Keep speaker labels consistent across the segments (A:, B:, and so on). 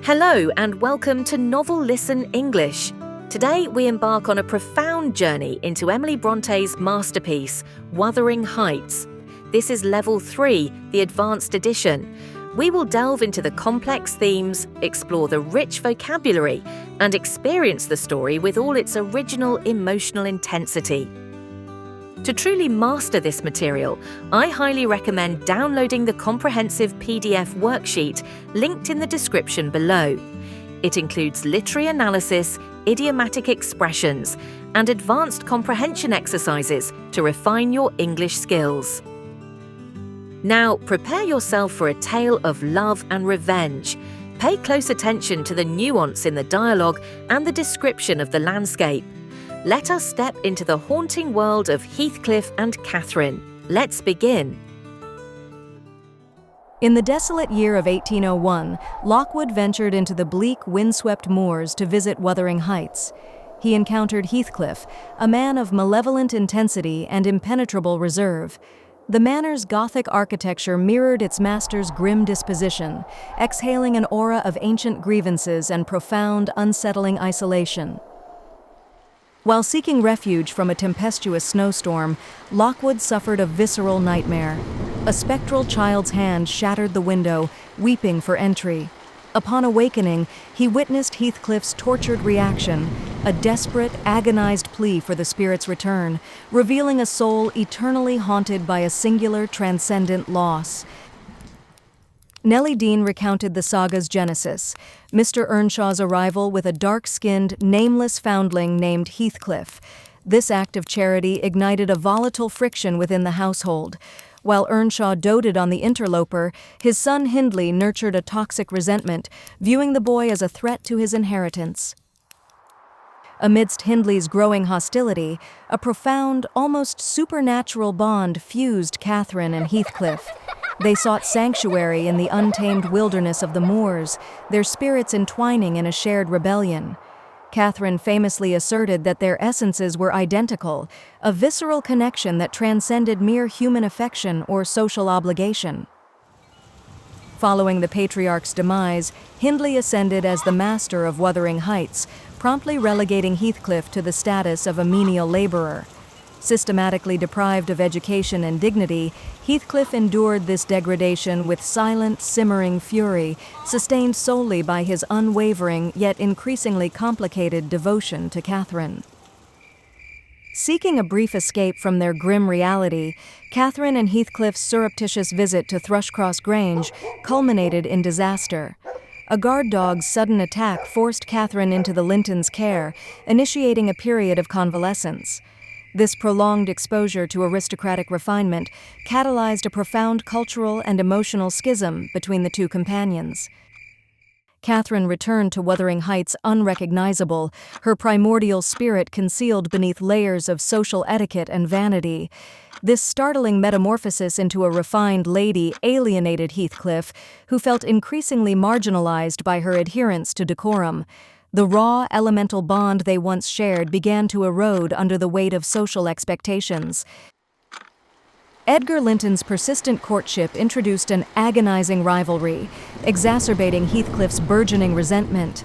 A: Hello and welcome to NovelListen English. Today we embark on a profound journey into Emily Bronte's masterpiece, Wuthering Heights. This is Level 3, the Advanced Edition. We will delve into the complex themes, explore the rich vocabulary, and experience the story with all its original emotional intensity. To truly master this material, I highly recommend downloading the comprehensive PDF worksheet linked in the description below. It includes literary analysis, idiomatic expressions, and advanced comprehension exercises to refine your English skills. Now, prepare yourself for a tale of love and revenge. Pay close attention to the nuance in the dialogue and the description of the landscape. Let us step into the haunting world of Heathcliff and Catherine. Let's begin.
B: In the desolate year of 1801, Lockwood ventured into the bleak, windswept moors to visit Wuthering Heights. He encountered Heathcliff, a man of malevolent intensity and impenetrable reserve. The manor's Gothic architecture mirrored its master's grim disposition, exhaling an aura of ancient grievances and profound, unsettling isolation. While seeking refuge from a tempestuous snowstorm, Lockwood suffered a visceral nightmare. A spectral child's hand shattered the window, weeping for entry. Upon awakening, he witnessed Heathcliff's tortured reaction, a desperate, agonized plea for the spirit's return, revealing a soul eternally haunted by a singular, transcendent loss. Nellie Dean recounted the saga's genesis, Mr. Earnshaw's arrival with a dark-skinned, nameless foundling named Heathcliff. This act of charity ignited a volatile friction within the household. While Earnshaw doted on the interloper, his son Hindley nurtured a toxic resentment, viewing the boy as a threat to his inheritance. Amidst Hindley's growing hostility, a profound, almost supernatural bond fused Catherine and Heathcliff. They sought sanctuary in the untamed wilderness of the moors, their spirits entwining in a shared rebellion. Catherine famously asserted that their essences were identical, a visceral connection that transcended mere human affection or social obligation. Following the patriarch's demise, Hindley ascended as the master of Wuthering Heights, promptly relegating Heathcliff to the status of a menial laborer. Systematically deprived of education and dignity, Heathcliff endured this degradation with silent, simmering fury, sustained solely by his unwavering yet increasingly complicated devotion to Catherine. Seeking a brief escape from their grim reality, Catherine and Heathcliff's surreptitious visit to Thrushcross Grange culminated in disaster. A guard dog's sudden attack forced Catherine into the Lintons' care, initiating a period of convalescence. This prolonged exposure to aristocratic refinement catalyzed a profound cultural and emotional schism between the two companions. Catherine returned to Wuthering Heights unrecognizable, her primordial spirit concealed beneath layers of social etiquette and vanity. This startling metamorphosis into a refined lady alienated Heathcliff, who felt increasingly marginalized by her adherence to decorum. The raw, elemental bond they once shared began to erode under the weight of social expectations. Edgar Linton's persistent courtship introduced an agonizing rivalry, exacerbating Heathcliff's burgeoning resentment.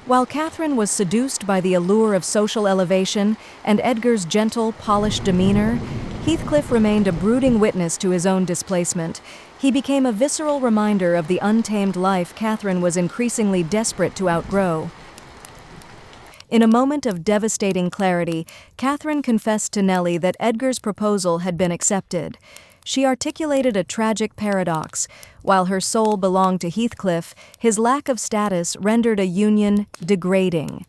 B: While Catherine was seduced by the allure of social elevation and Edgar's gentle, polished demeanor, Heathcliff remained a brooding witness to his own displacement. He became a visceral reminder of the untamed life Catherine was increasingly desperate to outgrow. In a moment of devastating clarity, Catherine confessed to Nellie that Edgar's proposal had been accepted. She articulated a tragic paradox. While her soul belonged to Heathcliff, his lack of status rendered a union degrading.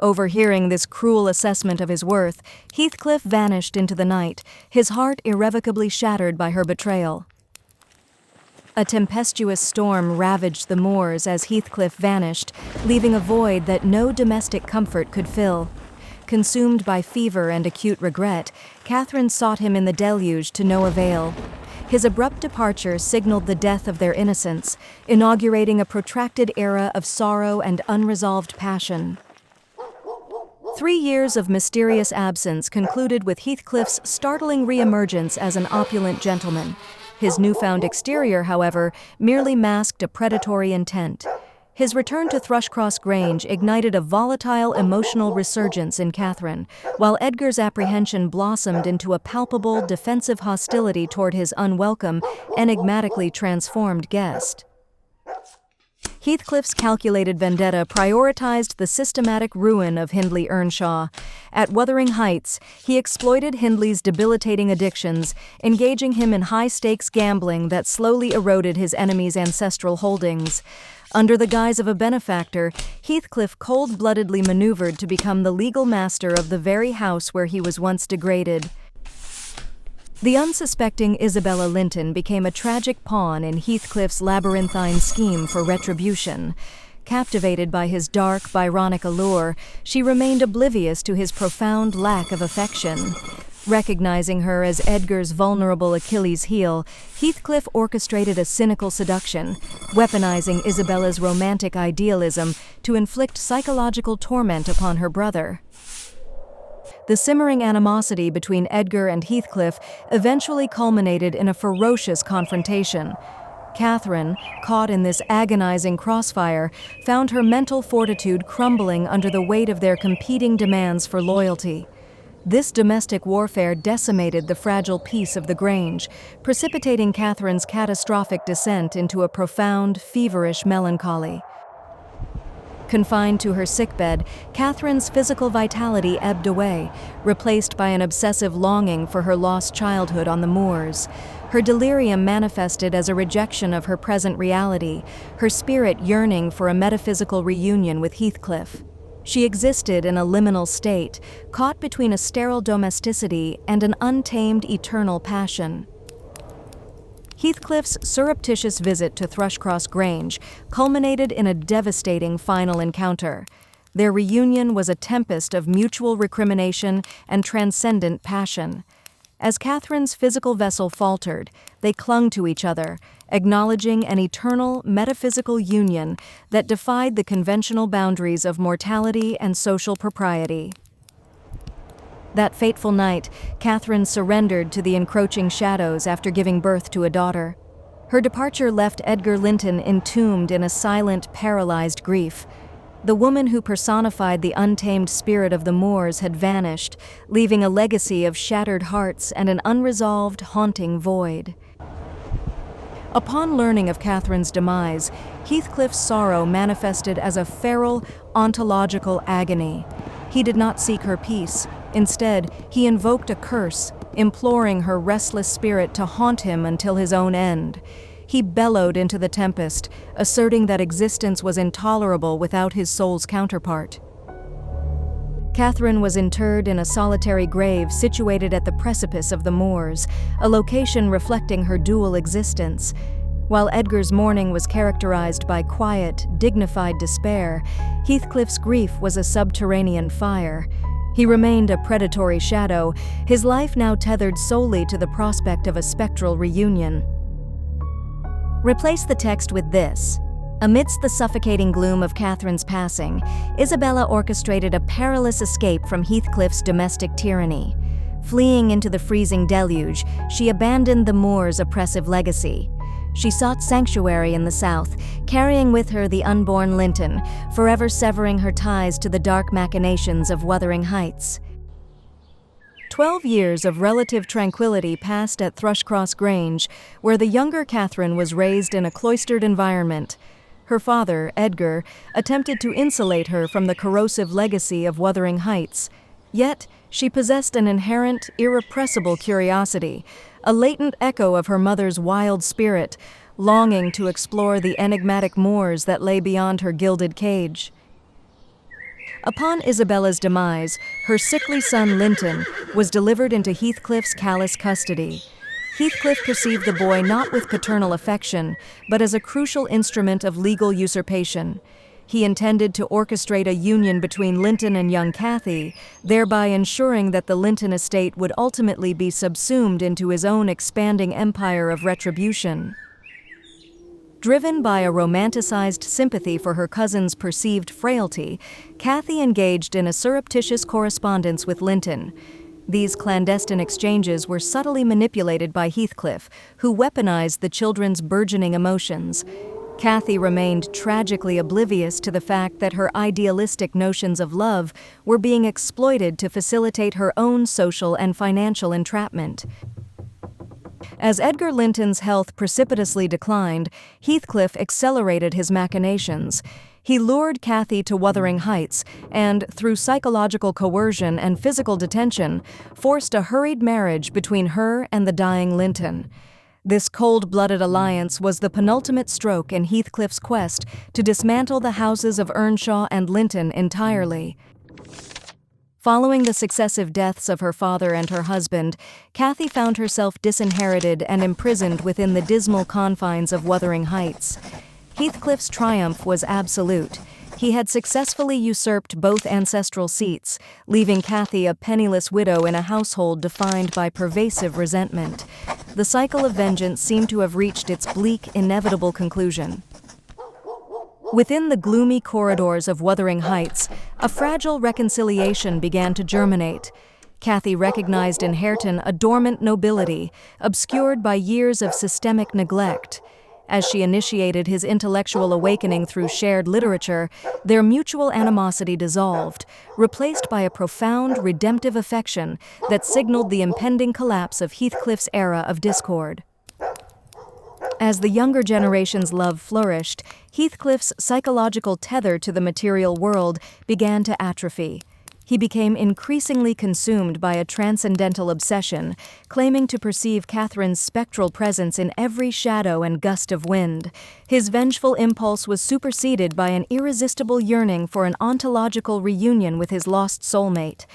B: Overhearing this cruel assessment of his worth, Heathcliff vanished into the night, his heart irrevocably shattered by her betrayal. A tempestuous storm ravaged the moors as Heathcliff vanished, leaving a void that no domestic comfort could fill. Consumed by fever and acute regret, Catherine sought him in the deluge to no avail. His abrupt departure signaled the death of their innocence, inaugurating a protracted era of sorrow and unresolved passion. 3 years of mysterious absence concluded with Heathcliff's startling reemergence as an opulent gentleman. His newfound exterior, however, merely masked a predatory intent. His return to Thrushcross Grange ignited a volatile emotional resurgence in Catherine, while Edgar's apprehension blossomed into a palpable defensive hostility toward his unwelcome, enigmatically transformed guest. Heathcliff's calculated vendetta prioritized the systematic ruin of Hindley Earnshaw. At Wuthering Heights, he exploited Hindley's debilitating addictions, engaging him in high-stakes gambling that slowly eroded his enemy's ancestral holdings. Under the guise of a benefactor, Heathcliff cold-bloodedly maneuvered to become the legal master of the very house where he was once degraded. The unsuspecting Isabella Linton became a tragic pawn in Heathcliff's labyrinthine scheme for retribution. Captivated by his dark, Byronic allure, she remained oblivious to his profound lack of affection. Recognizing her as Edgar's vulnerable Achilles heel, Heathcliff orchestrated a cynical seduction, weaponizing Isabella's romantic idealism to inflict psychological torment upon her brother. The simmering animosity between Edgar and Heathcliff eventually culminated in a ferocious confrontation. Catherine, caught in this agonizing crossfire, found her mental fortitude crumbling under the weight of their competing demands for loyalty. This domestic warfare decimated the fragile peace of the Grange, precipitating Catherine's catastrophic descent into a profound, feverish melancholy. Confined to her sickbed, Catherine's physical vitality ebbed away, replaced by an obsessive longing for her lost childhood on the moors. Her delirium manifested as a rejection of her present reality, her spirit yearning for a metaphysical reunion with Heathcliff. She existed in a liminal state, caught between a sterile domesticity and an untamed eternal passion. Heathcliff's surreptitious visit to Thrushcross Grange culminated in a devastating final encounter. Their reunion was a tempest of mutual recrimination and transcendent passion. As Catherine's physical vessel faltered, they clung to each other, acknowledging an eternal, metaphysical union that defied the conventional boundaries of mortality and social propriety. That fateful night, Catherine surrendered to the encroaching shadows after giving birth to a daughter. Her departure left Edgar Linton entombed in a silent, paralyzed grief. The woman who personified the untamed spirit of the moors had vanished, leaving a legacy of shattered hearts and an unresolved, haunting void. Upon learning of Catherine's demise, Heathcliff's sorrow manifested as a feral, ontological agony. He did not seek her peace. Instead, he invoked a curse, imploring her restless spirit to haunt him until his own end. He bellowed into the tempest, asserting that existence was intolerable without his soul's counterpart. Catherine was interred in a solitary grave situated at the precipice of the moors, a location reflecting her dual existence. While Edgar's mourning was characterized by quiet, dignified despair, Heathcliff's grief was a subterranean fire. He remained a predatory shadow, his life now tethered solely to the prospect of a spectral reunion. Replace the text with this. Amidst the suffocating gloom of Catherine's passing, Isabella orchestrated a perilous escape from Heathcliff's domestic tyranny. Fleeing into the freezing deluge, she abandoned the moors' oppressive legacy. She sought sanctuary in the south, carrying with her the unborn Linton, forever severing her ties to the dark machinations of Wuthering Heights. 12 years of relative tranquility passed at Thrushcross Grange, where the younger Catherine was raised in a cloistered environment. Her father, Edgar, attempted to insulate her from the corrosive legacy of Wuthering Heights. Yet, she possessed an inherent, irrepressible curiosity, a latent echo of her mother's wild spirit, longing to explore the enigmatic moors that lay beyond her gilded cage. Upon Isabella's demise, her sickly son Linton was delivered into Heathcliff's callous custody. Heathcliff perceived the boy not with paternal affection, but as a crucial instrument of legal usurpation. He intended to orchestrate a union between Linton and young Cathy, thereby ensuring that the Linton estate would ultimately be subsumed into his own expanding empire of retribution. Driven by a romanticized sympathy for her cousin's perceived frailty, Cathy engaged in a surreptitious correspondence with Linton. These clandestine exchanges were subtly manipulated by Heathcliff, who weaponized the children's burgeoning emotions. Kathy remained tragically oblivious to the fact that her idealistic notions of love were being exploited to facilitate her own social and financial entrapment. As Edgar Linton's health precipitously declined, Heathcliff accelerated his machinations. He lured Kathy to Wuthering Heights and, through psychological coercion and physical detention, forced a hurried marriage between her and the dying Linton. This cold-blooded alliance was the penultimate stroke in Heathcliff's quest to dismantle the houses of Earnshaw and Linton entirely. Following the successive deaths of her father and her husband, Kathy found herself disinherited and imprisoned within the dismal confines of Wuthering Heights. Heathcliff's triumph was absolute. He had successfully usurped both ancestral seats, leaving Kathy a penniless widow in a household defined by pervasive resentment. The cycle of vengeance seemed to have reached its bleak, inevitable conclusion. Within the gloomy corridors of Wuthering Heights, a fragile reconciliation began to germinate. Kathy recognized in Hareton a dormant nobility, obscured by years of systemic neglect. As she initiated his intellectual awakening through shared literature, their mutual animosity dissolved, replaced by a profound, redemptive affection that signaled the impending collapse of Heathcliff's era of discord. As the younger generation's love flourished, Heathcliff's psychological tether to the material world began to atrophy. He became increasingly consumed by a transcendental obsession, claiming to perceive Catherine's spectral presence in every shadow and gust of wind. His vengeful impulse was superseded by an irresistible yearning for an ontological reunion with his lost soulmate.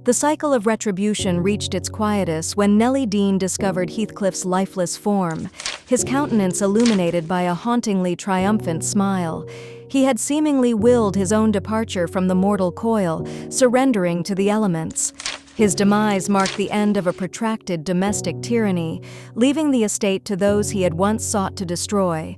B: The cycle of retribution reached its quietus when Nellie Dean discovered Heathcliff's lifeless form, his countenance illuminated by a hauntingly triumphant smile. He had seemingly willed his own departure from the mortal coil, surrendering to the elements. His demise marked the end of a protracted domestic tyranny, leaving the estate to those he had once sought to destroy.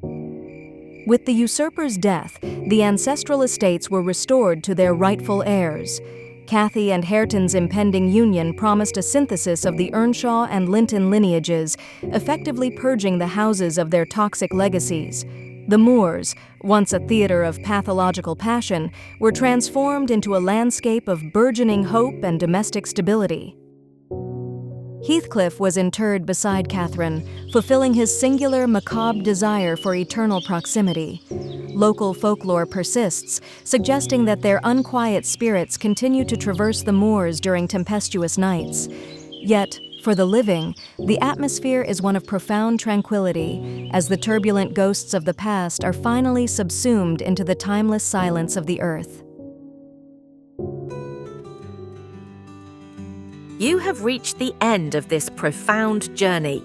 B: With the usurper's death, the ancestral estates were restored to their rightful heirs. Kathy and Hareton's impending union promised a synthesis of the Earnshaw and Linton lineages, effectively purging the houses of their toxic legacies. The moors, once a theater of pathological passion, were transformed into a landscape of burgeoning hope and domestic stability. Heathcliff was interred beside Catherine, fulfilling his singular macabre desire for eternal proximity. Local folklore persists, suggesting that their unquiet spirits continue to traverse the moors during tempestuous nights. Yet, for the living, the atmosphere is one of profound tranquility, as the turbulent ghosts of the past are finally subsumed into the timeless silence of the earth.
A: You have reached the end of this profound journey.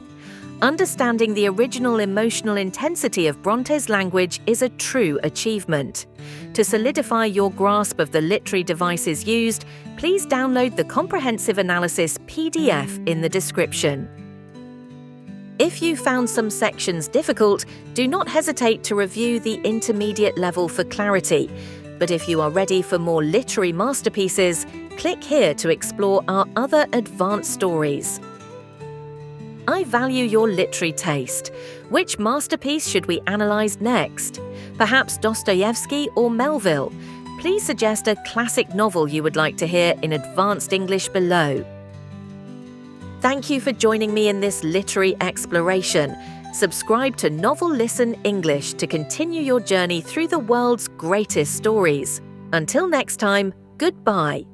A: Understanding the original emotional intensity of Bronte's language is a true achievement. To solidify your grasp of the literary devices used, please download the comprehensive analysis PDF in the description. If you found some sections difficult, do not hesitate to review the intermediate level for clarity. But if you are ready for more literary masterpieces, click here to explore our other advanced stories. I value your literary taste. Which masterpiece should we analyse next? Perhaps Dostoevsky or Melville? Please suggest a classic novel you would like to hear in advanced English below. Thank you for joining me in this literary exploration. Subscribe to NovelListen English to continue your journey through the world's greatest stories. Until next time, goodbye.